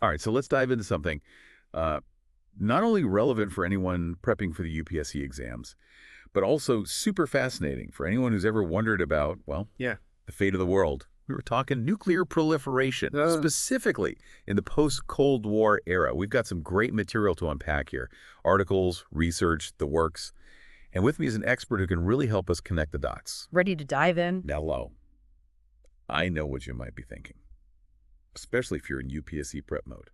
All right, so let's dive into something uh, not only relevant for anyone prepping for the UPSC exams, but also super fascinating for anyone who's ever wondered about, well, Yeah. the fate of the world. We were talking nuclear proliferation, specifically in the post-Cold War era. We've got some great material to unpack here. Articles, research, the works. And with me is an expert who can really help us connect the dots. Ready to dive in? Hello. I know what you might be thinking, especially if you're in UPSC prep mode.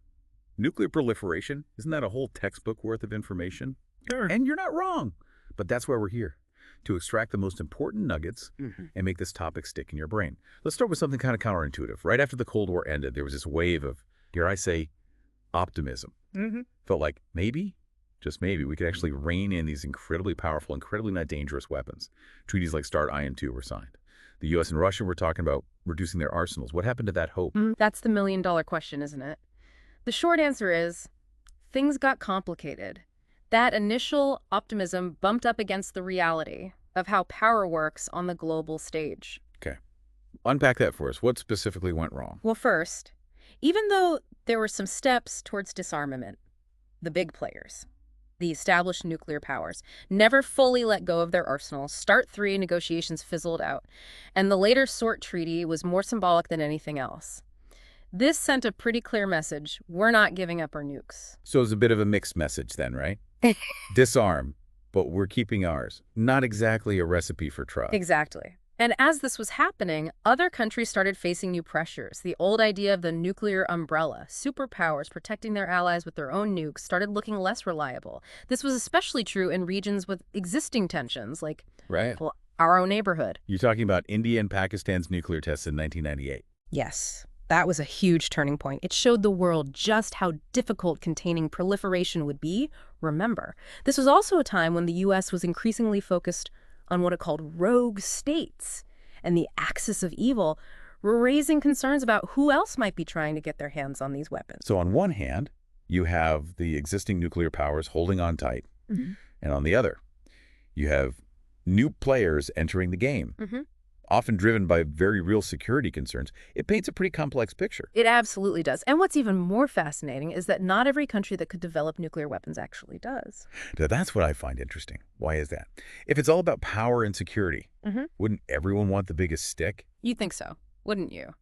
Nuclear proliferation, isn't that a whole textbook worth of information? Sure. And you're not wrong. But that's why we're here, to extract the most important nuggets and make this topic stick in your brain. Let's start with something kind of counterintuitive. Right after the Cold War ended, there was this wave of, dare I say, optimism. Felt like maybe, just maybe, we could actually rein in these incredibly powerful, incredibly not dangerous weapons. Treaties like START I and II were signed. The U.S. and Russia were talking about reducing their arsenals. What happened to that hope? That's the million-dollar question, isn't it? The short answer is, things got complicated. That initial optimism bumped up against the reality of how power works on the global stage. Okay. Unpack that for us. What specifically went wrong? Well, first, even though there were some steps towards disarmament, the big players, the established nuclear powers, never fully let go of their arsenals. START III negotiations fizzled out, and the later SORT treaty was more symbolic than anything else. This sent a pretty clear message: we're not giving up our nukes. So it's a bit of a mixed message then, right? Disarm, but we're keeping ours. Not exactly a recipe for trust. Exactly. And as this was happening, other countries started facing new pressures. The old idea of the nuclear umbrella, superpowers protecting their allies with their own nukes, started looking less reliable. This was especially true in regions with existing tensions, like well, our own neighborhood. You're talking about India and Pakistan's nuclear tests in 1998. Yes. That was a huge turning point. It showed the world just how difficult containing proliferation would be. Remember, this was also a time when the U.S. was increasingly focused on what it called rogue states, and the axis of evil were raising concerns about who else might be trying to get their hands on these weapons. So on one hand, you have the existing nuclear powers holding on tight, and on the other, you have new players entering the game. Often driven by very real security concerns. It paints a pretty complex picture. It absolutely does. And what's even more fascinating is that not every country that could develop nuclear weapons actually does. Now, that's what I find interesting. Why is that? If it's all about power and security, wouldn't everyone want the biggest stick? You'd think so, wouldn't you?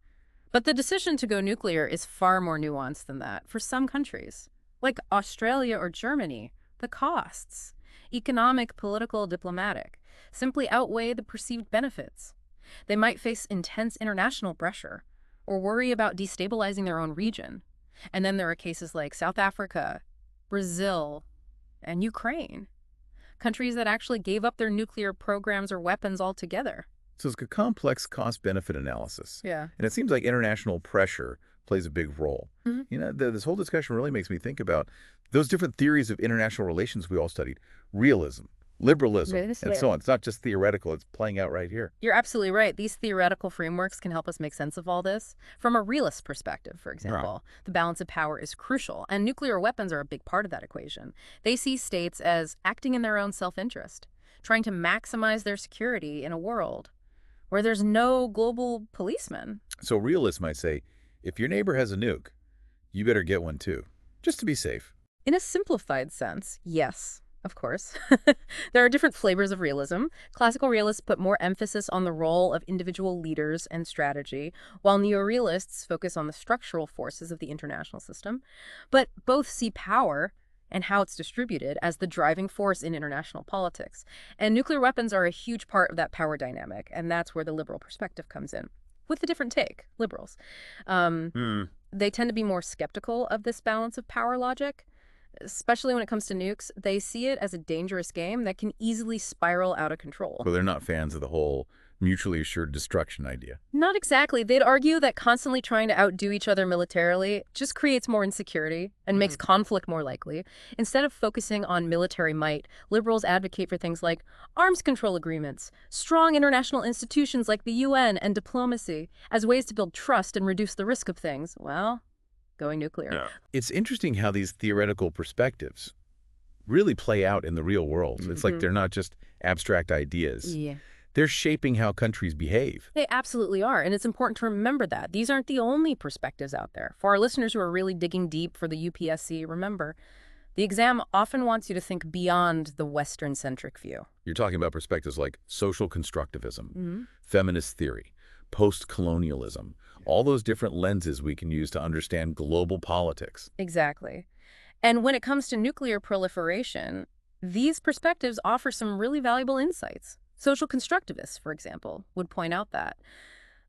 But the decision to go nuclear is far more nuanced than that. For some countries, like Australia or Germany, the costs, economic, political, diplomatic, simply outweigh the perceived benefits. They might face intense international pressure or worry about destabilizing their own region. And then there are cases like South Africa, Brazil, and Ukraine, countries that actually gave up their nuclear programs or weapons altogether. So it's a complex cost-benefit analysis. Yeah. And it seems like international pressure plays a big role. You know, this whole discussion really makes me think about those different theories of international relations we all studied. Realism, liberalism, and so on. It's not just theoretical, it's playing out right here. You're absolutely right. These theoretical frameworks can help us make sense of all this. From a realist perspective, for example, the balance of power is crucial, and nuclear weapons are a big part of that equation. They see states as acting in their own self-interest, trying to maximize their security in a world where there's no global policeman. So realists might say, if your neighbor has a nuke, you better get one too, just to be safe. In a simplified sense, yes. Of course. There are different flavors of realism. Classical realists put more emphasis on the role of individual leaders and strategy, while neorealists focus on the structural forces of the international system. But both see power and how it's distributed as the driving force in international politics. And nuclear weapons are a huge part of that power dynamic, and that's where the liberal perspective comes in. With a different take, liberals. They tend to be more skeptical of this balance of power logic. Especially when it comes to nukes, they see it as a dangerous game that can easily spiral out of control. So they're not fans of the whole mutually assured destruction idea. Not exactly. They'd argue that constantly trying to outdo each other militarily just creates more insecurity and makes conflict more likely. Instead of focusing on military might, liberals advocate for things like arms control agreements, strong international institutions like the UN, and diplomacy as ways to build trust and reduce the risk of things, well, going nuclear. It's interesting how these theoretical perspectives really play out in the real world. It's like they're not just abstract ideas. They're shaping how countries behave. They absolutely are, and it's important to remember that. These aren't the only perspectives out there. For our listeners who are really digging deep for the UPSC, remember, the exam often wants you to think beyond the Western-centric view. You're talking about perspectives like social constructivism, Hmm. feminist theory, postcolonialism, all those different lenses we can use to understand global politics. Exactly. And when it comes to nuclear proliferation, these perspectives offer some really valuable insights. Social constructivists, for example, would point out that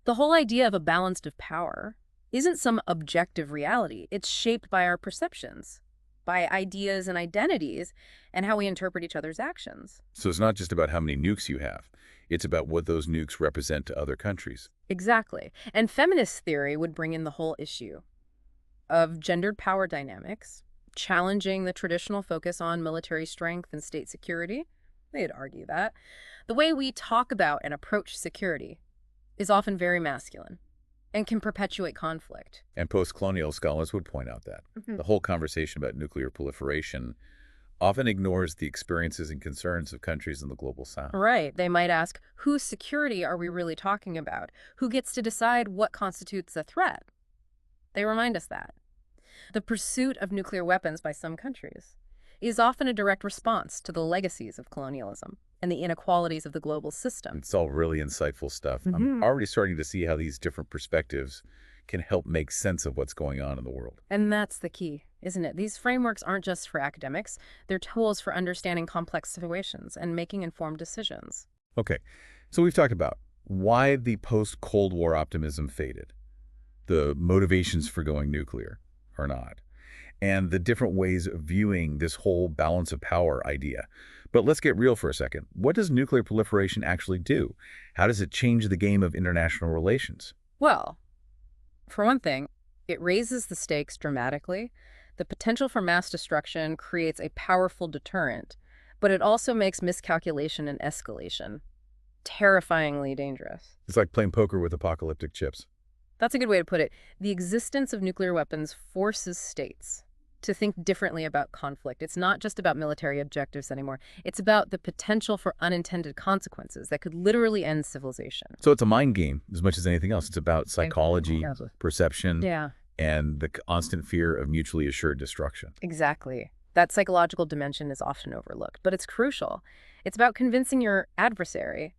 the whole idea of a balance of power isn't some objective reality. It's shaped by our perceptions, by ideas and identities, and how we interpret each other's actions. So it's not just about how many nukes you have. It's about what those nukes represent to other countries. Exactly. And feminist theory would bring in the whole issue of gendered power dynamics, challenging the traditional focus on military strength and state security. They'd argue that the way we talk about and approach security is often very masculine and can perpetuate conflict. And post-colonial scholars would point out that. The whole conversation about nuclear proliferation often ignores the experiences and concerns of countries in the global south. Right. They might ask, whose security are we really talking about? Who gets to decide what constitutes a threat? They remind us that the pursuit of nuclear weapons by some countries is often a direct response to the legacies of colonialism and the inequalities of the global system. It's all really insightful stuff. I'm already starting to see how these different perspectives can help make sense of what's going on in the world. And that's the key, isn't it? These frameworks aren't just for academics. They're tools for understanding complex situations and making informed decisions. Okay, so we've talked about why the post-Cold War optimism faded, the motivations for going nuclear or not, and the different ways of viewing this whole balance of power idea. But let's get real for a second. What does nuclear proliferation actually do? How does it change the game of international relations? Well, for one thing, it raises the stakes dramatically. The potential for mass destruction creates a powerful deterrent, but it also makes miscalculation and escalation terrifyingly dangerous. It's like playing poker with apocalyptic chips. That's a good way to put it. The existence of nuclear weapons forces states to think differently about conflict. It's not just about military objectives anymore. It's about the potential for unintended consequences that could literally end civilization. So it's a mind game as much as anything else. It's about psychology, Yeah. perception, Yeah, and the constant fear of mutually assured destruction. exactly. That psychological dimension is often overlooked, but it's crucial. It's about convincing your adversary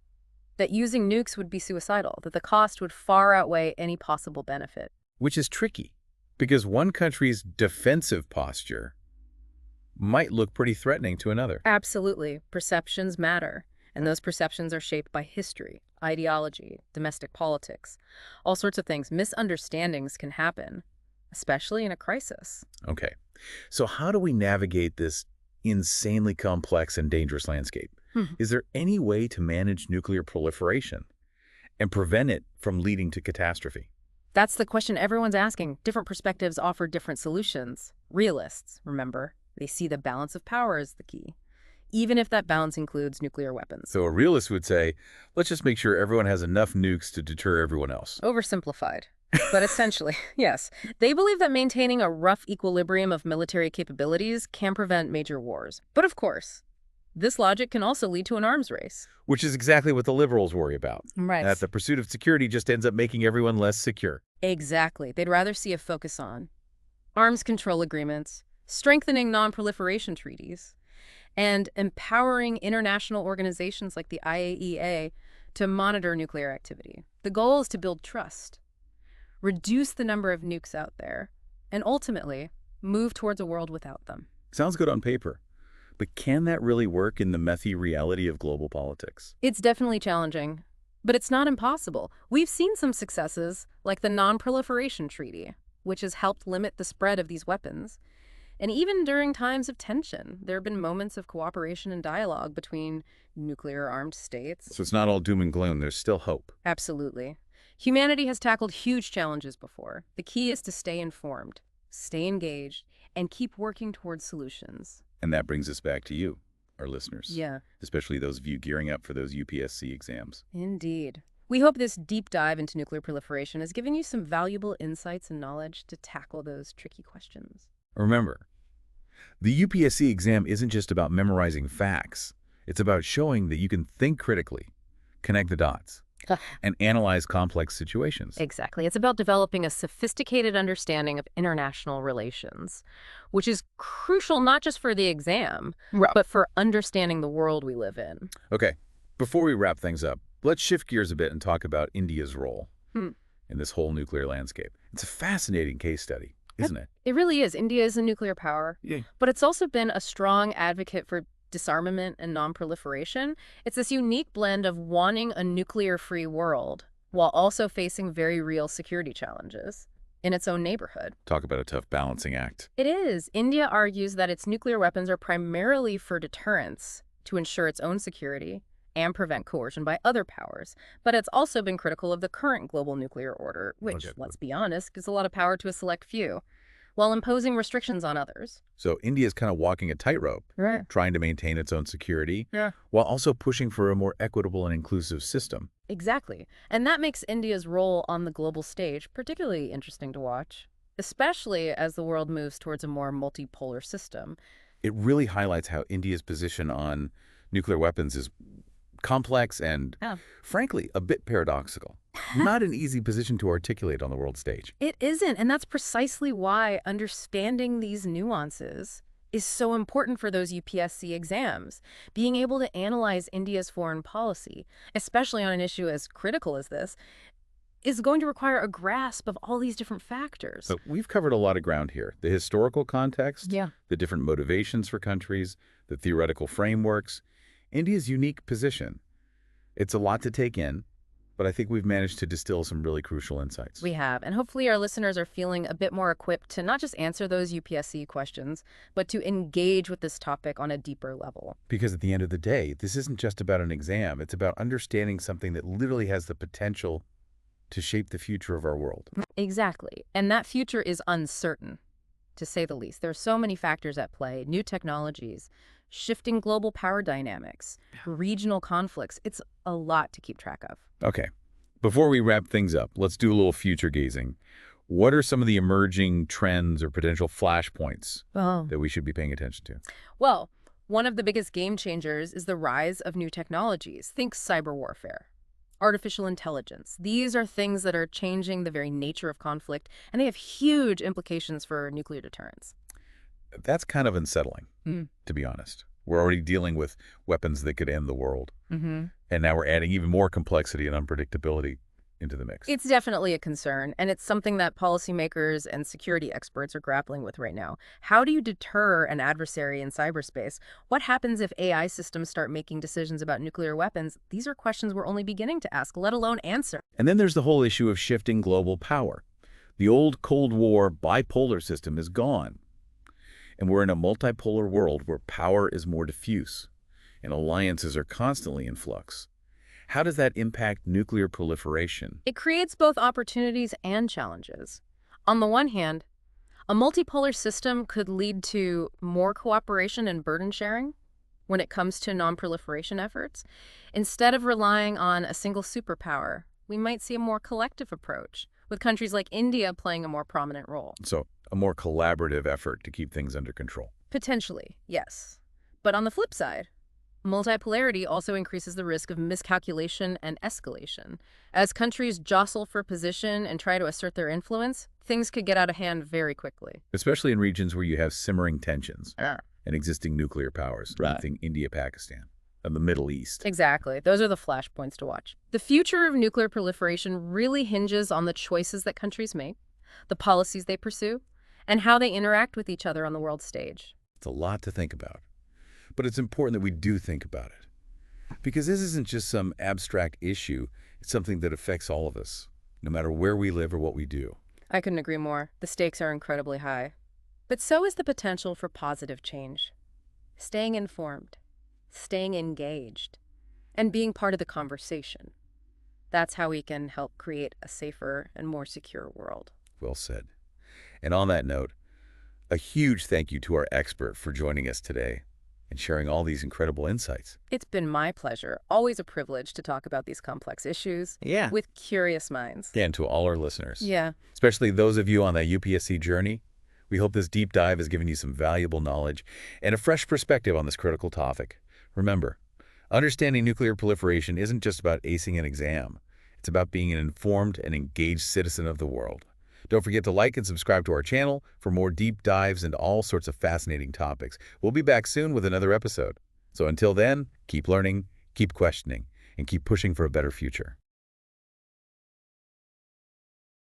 that using nukes would be suicidal, that the cost would far outweigh any possible benefit. Which is tricky, because one country's defensive posture might look pretty threatening to another. Absolutely. Perceptions matter, and those perceptions are shaped by history, ideology, domestic politics, all sorts of things. Misunderstandings can happen, especially in a crisis. Okay, so how do we navigate this insanely complex and dangerous landscape? Is there any way to manage nuclear proliferation and prevent it from leading to catastrophe? That's the question everyone's asking. Different perspectives offer different solutions. Realists, remember, they see the balance of power as the key, even if that balance includes nuclear weapons. So a realist would say, let's just make sure everyone has enough nukes to deter everyone else. Oversimplified. But essentially, yes. They believe that maintaining a rough equilibrium of military capabilities can prevent major wars. But of course, this logic can also lead to an arms race. Which is exactly what the liberals worry about. Right. That the pursuit of security just ends up making everyone less secure. Exactly. They'd rather see a focus on arms control agreements, strengthening non-proliferation treaties, and empowering international organizations like the IAEA to monitor nuclear activity. The goal is to build trust, reduce the number of nukes out there, and ultimately move towards a world without them. Sounds good on paper. But can that really work in the messy reality of global politics? It's definitely challenging, but it's not impossible. We've seen some successes, like the Non-Proliferation Treaty, which has helped limit the spread of these weapons. And even during times of tension, there have been moments of cooperation and dialogue between nuclear-armed states. So it's not all doom and gloom. There's still hope. Absolutely. Humanity has tackled huge challenges before. The key is to stay informed, stay engaged, and keep working towards solutions. And that brings us back to you, our listeners. Yeah. Especially those of you gearing up for those UPSC exams. Indeed. We hope this deep dive into nuclear proliferation has given you some valuable insights and knowledge to tackle those tricky questions. Remember, the UPSC exam isn't just about memorizing facts. It's about showing that you can think critically, connect the dots, Ugh. and analyze complex situations. Exactly. It's about developing a sophisticated understanding of international relations, which is crucial not just for the exam, Right. but for understanding the world we live in. Okay, before we wrap things up, let's shift gears a bit and talk about India's role Hmm. in this whole nuclear landscape. It's a fascinating case study, isn't it? It really is. India is a nuclear power, Yeah. but it's also been a strong advocate for disarmament and non-proliferation. It's this unique blend of wanting a nuclear-free world while also facing very real security challenges in its own neighborhood. Talk about a tough balancing act. It is. India argues that its nuclear weapons are primarily for deterrence, to ensure its own security and prevent coercion by other powers. But it's also been critical of the current global nuclear order, which, Okay. let's be honest, gives a lot of power to a select few, while imposing restrictions on others. So India's kind of walking a tightrope, Right. trying to maintain its own security, Yeah. while also pushing for a more equitable and inclusive system. Exactly. And that makes India's role on the global stage particularly interesting to watch, especially as the world moves towards a more multipolar system. It really highlights how India's position on nuclear weapons is complex and, Yeah. frankly, a bit paradoxical. Not an easy position to articulate on the world stage. It isn't, and that's precisely why understanding these nuances is so important for those UPSC exams. Being able to analyze India's foreign policy, especially on an issue as critical as this, is going to require a grasp of all these different factors. But we've covered a lot of ground here. The historical context, Yeah. the different motivations for countries, the theoretical frameworks, India's unique position. It's a lot to take in, but I think we've managed to distill some really crucial insights. We have, and hopefully our listeners are feeling a bit more equipped to not just answer those UPSC questions, but to engage with this topic on a deeper level. Because at the end of the day, this isn't just about an exam. It's about understanding something that literally has the potential to shape the future of our world. Exactly. And that future is uncertain, to say the least. There are so many factors at play: new technologies, shifting global power dynamics, regional conflicts. It's a lot to keep track of. Okay, before we wrap things up, let's do a little future gazing. What are some of the emerging trends or potential flashpoints that we should be paying attention to? Well, one of the biggest game changers is the rise of new technologies. Think cyber warfare, artificial intelligence. These are things that are changing the very nature of conflict, and they have huge implications for nuclear deterrence. That's kind of unsettling, to be honest. We're already dealing with weapons that could end the world. Mm-hmm. And now we're adding even more complexity and unpredictability into the mix. It's definitely a concern, and it's something that policymakers and security experts are grappling with right now. How do you deter an adversary in cyberspace? What happens if AI systems start making decisions about nuclear weapons? These are questions we're only beginning to ask, let alone answer. And then there's the whole issue of shifting global power. The old Cold War bipolar system is gone. And we're in a multipolar world where power is more diffuse and alliances are constantly in flux. How does that impact nuclear proliferation? It creates both opportunities and challenges. On the one hand, a multipolar system could lead to more cooperation and burden sharing when it comes to non-proliferation efforts. Instead of relying on a single superpower, we might see a more collective approach, with countries like India playing a more prominent role. So, a more collaborative effort to keep things under control. Potentially, yes. But on the flip side, multipolarity also increases the risk of miscalculation and escalation. As countries jostle for position and try to assert their influence, things could get out of hand very quickly. Especially in regions where you have simmering tensions and existing nuclear powers. Right. Think India, Pakistan, and the Middle East. Exactly. Those are the flashpoints to watch. The future of nuclear proliferation really hinges on the choices that countries make, the policies they pursue, and how they interact with each other on the world stage. It's a lot to think about. But it's important that we do think about it. Because this isn't just some abstract issue. It's something that affects all of us, no matter where we live or what we do. I couldn't agree more. The stakes are incredibly high. But so is the potential for positive change. Staying informed, staying engaged, and being part of the conversation. That's how we can help create a safer and more secure world. Well said. And on that note, a huge thank you to our expert for joining us today and sharing all these incredible insights. It's been my pleasure. Always a privilege to talk about these complex issues Yeah. with curious minds. And to all our listeners, Yeah. especially those of you on that UPSC journey, we hope this deep dive has given you some valuable knowledge and a fresh perspective on this critical topic. Remember, Understanding nuclear proliferation isn't just about acing an exam. It's about being an informed and engaged citizen of the world. Don't forget to like and subscribe to our channel for more deep dives into all sorts of fascinating topics. We'll be back soon with another episode. So until then, keep learning, keep questioning, and keep pushing for a better future.